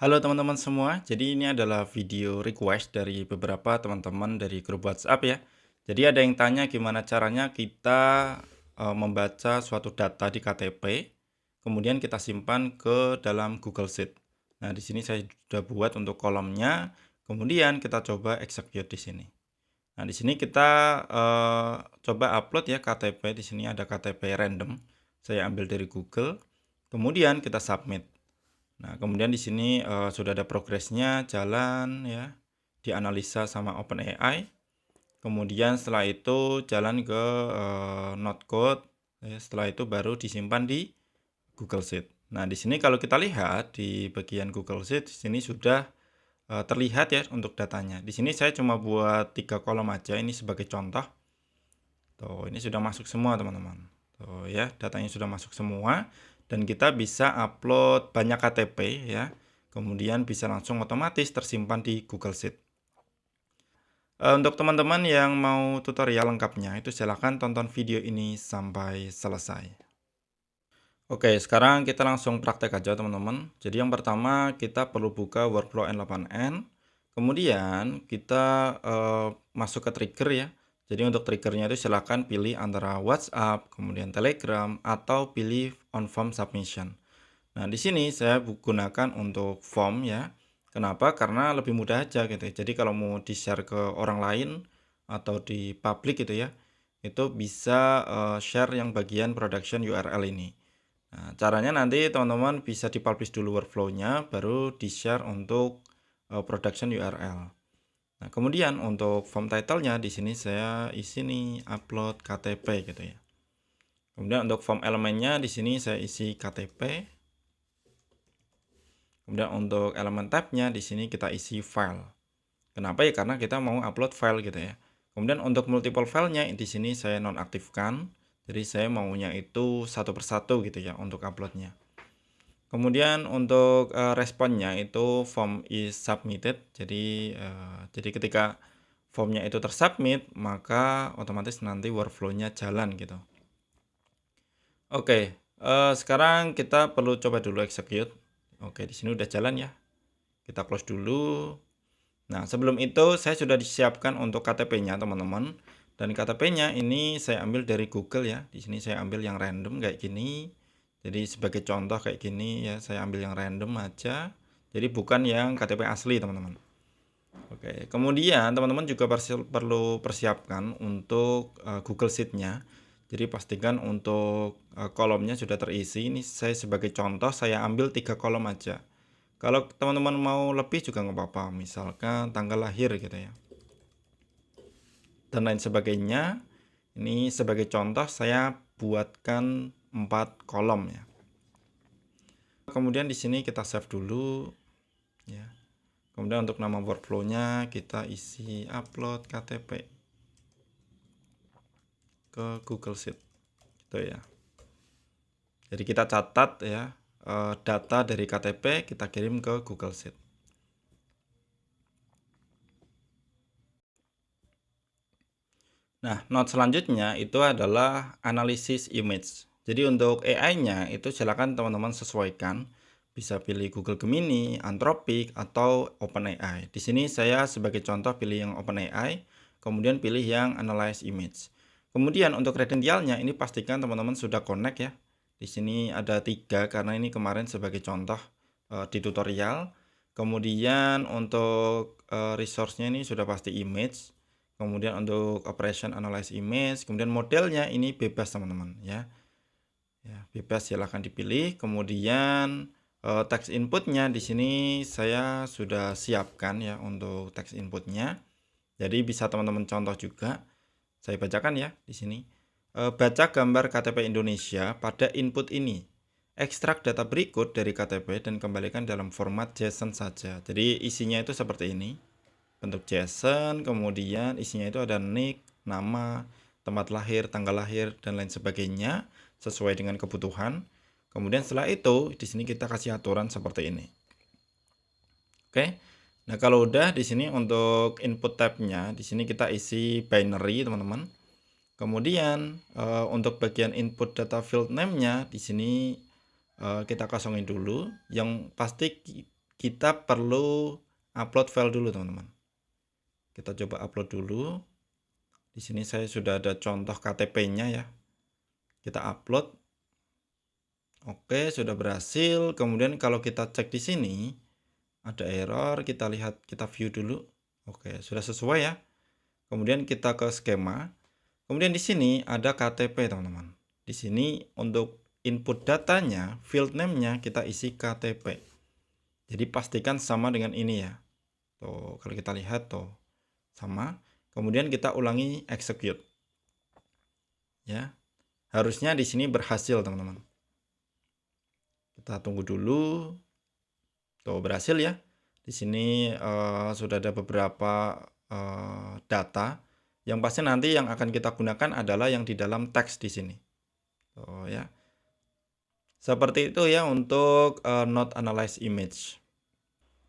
Halo teman-teman semua, jadi ini adalah video request dari beberapa teman-teman dari grup WhatsApp ya. Jadi ada yang tanya gimana caranya kita membaca suatu data di KTP, kemudian kita simpan ke dalam Google Sheet. Nah, di sini saya sudah buat untuk kolomnya, kemudian kita coba execute di sini. Nah, di sini kita coba upload ya KTP. Di sini ada KTP random. Saya ambil dari Google, kemudian kita submit. Nah, kemudian di sini sudah ada progresnya jalan ya, dianalisa sama OpenAI. Kemudian setelah itu jalan ke Notecode, ya, setelah itu baru disimpan di Google Sheet. Nah, di sini kalau kita lihat di bagian Google Sheet, di sini sudah terlihat ya untuk datanya. Di sini saya cuma buat 3 kolom aja, ini sebagai contoh. Tuh, ini sudah masuk semua teman-teman. Tuh ya, datanya sudah masuk semua dan kita bisa upload banyak KTP ya. Kemudian bisa langsung otomatis tersimpan di Google Sheet. Untuk teman-teman yang mau tutorial lengkapnya itu silahkan tonton video ini sampai selesai. Oke, sekarang kita langsung praktek aja teman-teman. Jadi yang pertama kita perlu buka workflow N8N. Kemudian kita masuk ke trigger ya. Jadi untuk triggernya itu silahkan pilih antara WhatsApp, kemudian Telegram, atau pilih on form submission. Nah, di sini saya gunakan untuk form ya. Kenapa? Karena lebih mudah aja gitu ya. Jadi kalau mau di-share ke orang lain atau di public gitu ya, itu bisa share yang bagian production URL ini. Nah, caranya nanti teman-teman bisa dipublish dulu workflow-nya, baru di-share untuk production URL. Nah, kemudian untuk form title-nya di sini saya isi nih upload KTP gitu ya. Kemudian untuk form elemennya di sini saya isi KTP. Kemudian untuk elemen tab-nya di sini kita isi file. Kenapa ya? Karena kita mau upload file gitu ya. Kemudian untuk multiple filenya di sini saya nonaktifkan. Jadi saya maunya itu satu persatu gitu ya untuk uploadnya. Kemudian untuk responnya itu form is submitted. Jadi ketika formnya itu tersubmit, maka otomatis nanti workflow-nya jalan gitu. Oke, sekarang kita perlu coba dulu execute. Oke, di sini udah jalan ya. Kita close dulu. Nah, sebelum itu saya sudah disiapkan untuk KTP-nya, teman-teman. Dan KTP-nya ini saya ambil dari Google ya. Di sini saya ambil yang random kayak gini. Jadi sebagai contoh kayak gini ya, saya ambil yang random aja. Jadi bukan yang KTP asli, teman-teman. Oke, kemudian teman-teman juga perlu persiapkan untuk Google Sheet-nya. Jadi pastikan untuk kolomnya sudah terisi. Ini saya sebagai contoh saya ambil 3 kolom aja. Kalau teman-teman mau lebih juga nggak apa-apa, misalkan tanggal lahir gitu ya, dan lain sebagainya. Ini sebagai contoh saya buatkan 4 kolom ya. Kemudian di sini kita save dulu ya. Kemudian untuk nama workflow-nya kita isi upload KTP ke Google Sheet gitu ya. Jadi kita catat ya data dari KTP kita kirim ke Google Sheet. Nah, note selanjutnya itu adalah analisis image. Jadi untuk AI-nya itu silakan teman-teman sesuaikan. Bisa pilih Google Gemini, Anthropic, atau OpenAI. Di sini saya sebagai contoh pilih yang OpenAI, kemudian pilih yang Analyze Image. Kemudian untuk kredensialnya ini pastikan teman-teman sudah connect ya. Di sini ada 3 karena ini kemarin sebagai contoh di tutorial. Kemudian untuk resource-nya ini sudah pasti image. Kemudian untuk operation analyze image, kemudian modelnya ini bebas teman-teman ya. Ya, bebas silahkan dipilih. Kemudian teks inputnya di sini saya sudah siapkan ya untuk teks inputnya. Jadi bisa teman-teman contoh juga. Saya bacakan ya di sini. Baca gambar KTP Indonesia pada input ini. Ekstrak data berikut dari KTP dan kembalikan dalam format JSON saja. Jadi isinya itu seperti ini. Bentuk JSON, kemudian isinya itu ada nick, nama, tempat lahir, tanggal lahir, dan lain sebagainya sesuai dengan kebutuhan. Kemudian setelah itu di sini kita kasih aturan seperti ini. Oke. Nah, kalau udah di sini untuk input tab-nya di sini kita isi binary, teman-teman. Kemudian untuk bagian input data field name-nya di sini kita kosongin dulu. Yang pasti kita perlu upload file dulu, teman-teman. Kita coba upload dulu. Di sini saya sudah ada contoh KTP-nya ya. Kita upload. Oke, sudah berhasil. Kemudian kalau kita cek di sini ada error, kita lihat, kita view dulu. Oke, sudah sesuai ya. Kemudian kita ke skema. Kemudian di sini ada KTP, teman-teman. Di sini untuk input datanya, field name-nya kita isi KTP. Jadi pastikan sama dengan ini ya. Tuh, kalau kita lihat tuh sama. Kemudian kita ulangi execute. Ya. Harusnya di sini berhasil, teman-teman. Kita tunggu dulu. Tuh, berhasil ya. Di sini sudah ada beberapa data. Yang pasti nanti yang akan kita gunakan adalah yang di dalam teks di sini. Tuh ya. Seperti itu ya untuk not analyze image.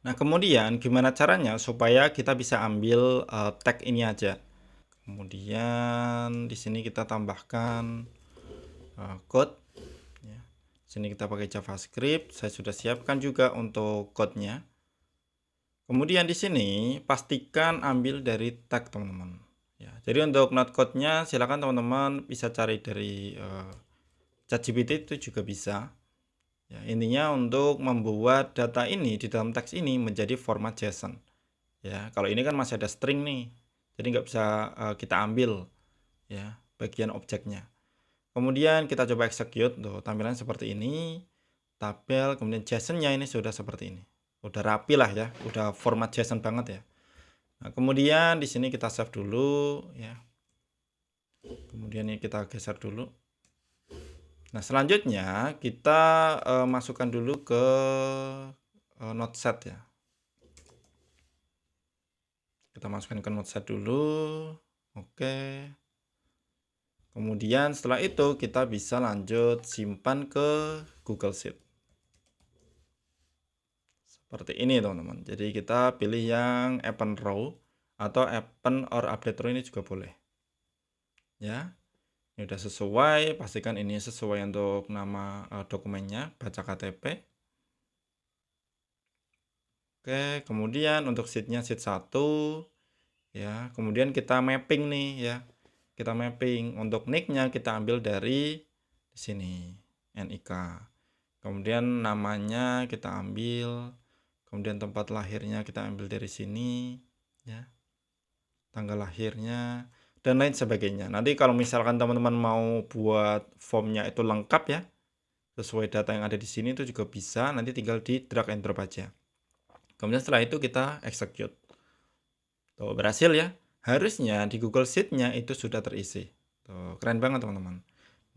Nah, kemudian gimana caranya supaya kita bisa ambil tag ini aja. Kemudian di sini kita tambahkan code. Ya. Sini kita pakai JavaScript. Saya sudah siapkan juga untuk code-nya. Kemudian di sini pastikan ambil dari tag, teman-teman. Ya, jadi untuk not code-nya silakan teman-teman bisa cari dari ChatGPT itu juga bisa. Ya, intinya untuk membuat data ini di dalam teks ini menjadi format JSON. Ya, kalau ini kan masih ada string nih, jadi nggak bisa kita ambil ya bagian objeknya. Kemudian kita coba execute, tuh tampilan seperti ini, tabel, kemudian JSON-nya ini sudah seperti ini, udah rapi lah ya, udah format JSON banget ya. Nah, kemudian di sini kita save dulu ya. Kemudian ini kita geser dulu. Nah, selanjutnya kita masukkan dulu ke noteset ya. Kita masukkan ke noteset dulu. Oke. Kemudian setelah itu kita bisa lanjut simpan ke Google Sheet. Seperti ini, teman-teman. Jadi kita pilih yang append row atau append or update row, ini juga boleh. Ya. Ini udah sesuai, pastikan ini sesuai untuk nama dokumennya, baca KTP. Oke, kemudian untuk sheetnya sheet 1 ya. Kemudian kita mapping nih ya. Kita mapping untuk nick-nya kita ambil dari sini, NIK. Kemudian namanya kita ambil, kemudian tempat lahirnya kita ambil dari sini ya. Tanggal lahirnya dan lain sebagainya. Nanti kalau misalkan teman-teman mau buat formnya itu lengkap ya, sesuai data yang ada di sini itu juga bisa, nanti tinggal di drag and drop aja. Kemudian setelah itu kita execute. Tuh, berhasil ya. Harusnya di Google Sheet-nya itu sudah terisi. Tuh, keren banget, teman-teman.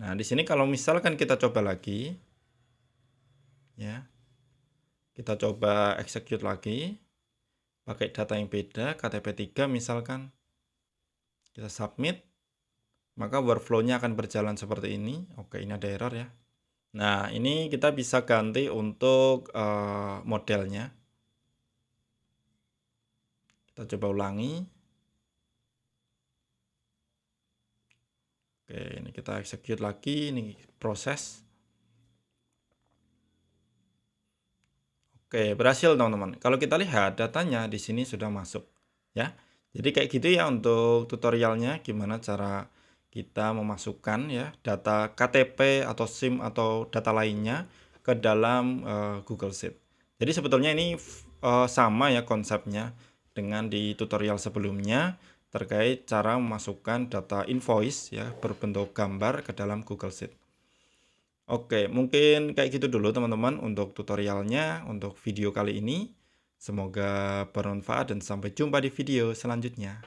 Nah, di sini kalau misalkan kita coba lagi ya. Kita coba execute lagi pakai data yang beda, KTP 3 misalkan. Kita submit, maka workflow-nya akan berjalan seperti ini. Oke, ini ada error ya. Nah, ini kita bisa ganti untuk modelnya. Kita coba ulangi. Oke, ini kita execute lagi, ini proses. Oke, berhasil, teman-teman. Kalau kita lihat datanya di sini sudah masuk ya. Jadi kayak gitu ya untuk tutorialnya gimana cara kita memasukkan ya data KTP atau SIM atau data lainnya ke dalam Google Sheet. Jadi sebetulnya ini sama ya konsepnya dengan di tutorial sebelumnya terkait cara memasukkan data invoice ya berbentuk gambar ke dalam Google Sheet. Oke, mungkin kayak gitu dulu teman-teman untuk tutorialnya untuk video kali ini. Semoga bermanfaat dan sampai jumpa di video selanjutnya.